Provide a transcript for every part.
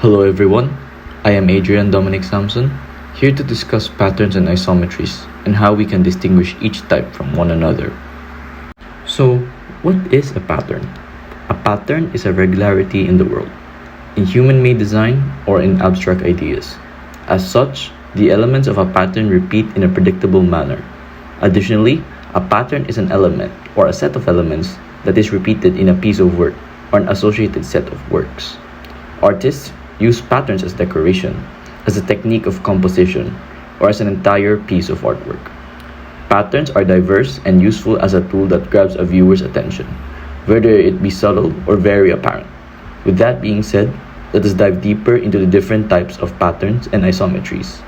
Hello everyone, I am Adrian Dominic Samson, here to discuss patterns and isometries and how we can distinguish each type from one another. So, what is a pattern? A pattern is a regularity in the world, in human-made design or in abstract ideas. As such, the elements of a pattern repeat in a predictable manner. Additionally, a pattern is an element or a set of elements that is repeated in a piece of work or an associated set of works. Artists use patterns as decoration, as a technique of composition, or as an entire piece of artwork. Patterns are diverse and useful as a tool that grabs a viewer's attention, whether it be subtle or very apparent. With that being said, let us dive deeper into the different types of patterns and isometries.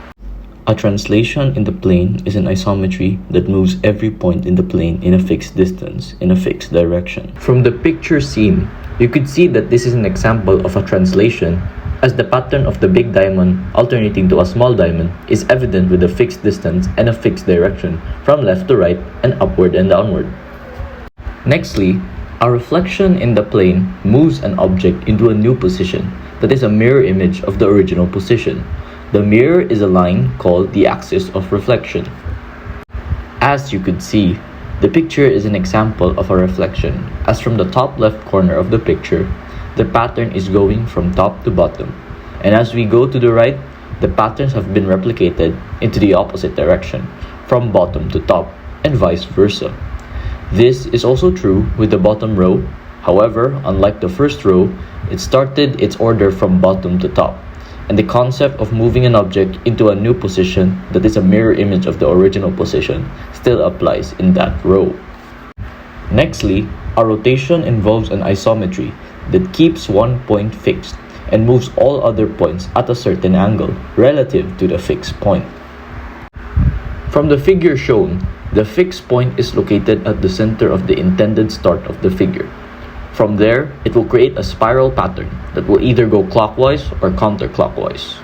A translation in the plane is an isometry that moves every point in the plane in a fixed distance, in a fixed direction. From the picture seen, you could see that this is an example of a translation, as the pattern of the big diamond alternating to a small diamond is evident with a fixed distance and a fixed direction from left to right and upward and downward. Nextly, a reflection in the plane moves an object into a new position that is a mirror image of the original position. The mirror is a line called the axis of reflection. As you could see, the picture is an example of a reflection, as from the top left corner of the picture, the pattern is going from top to bottom, and as we go to the right, the patterns have been replicated into the opposite direction, from bottom to top, and vice versa. This is also true with the bottom row. However, unlike the first row, it started its order from bottom to top, and the concept of moving an object into a new position that is a mirror image of the original position still applies in that row. Nextly, a rotation involves an isometry that keeps one point fixed and moves all other points at a certain angle relative to the fixed point. From the figure shown, the fixed point is located at the center of the intended start of the figure. From there, it will create a spiral pattern that will either go clockwise or counterclockwise.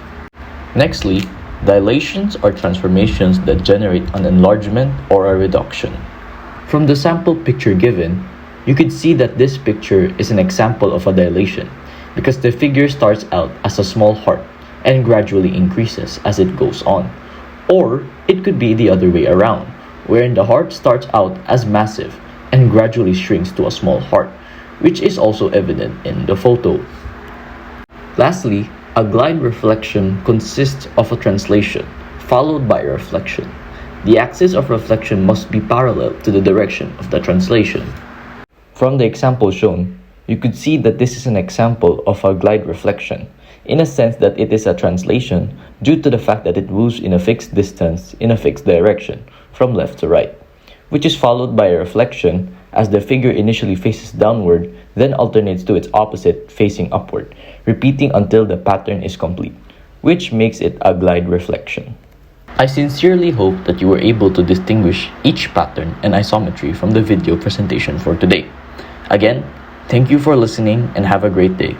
Nextly, dilations are transformations that generate an enlargement or a reduction. From the sample picture given, you could see that this picture is an example of a dilation because the figure starts out as a small heart and gradually increases as it goes on. Or it could be the other way around, wherein the heart starts out as massive and gradually shrinks to a small heart, which is also evident in the photo. Lastly, a glide reflection consists of a translation followed by a reflection. The axis of reflection must be parallel to the direction of the translation. From the example shown, you could see that this is an example of a glide reflection, in a sense that it is a translation due to the fact that it moves in a fixed distance in a fixed direction, from left to right, which is followed by a reflection as the figure initially faces downward, then alternates to its opposite facing upward, repeating until the pattern is complete, which makes it a glide reflection. I sincerely hope that you were able to distinguish each pattern and isometry from the video presentation for today. Again, thank you for listening and have a great day.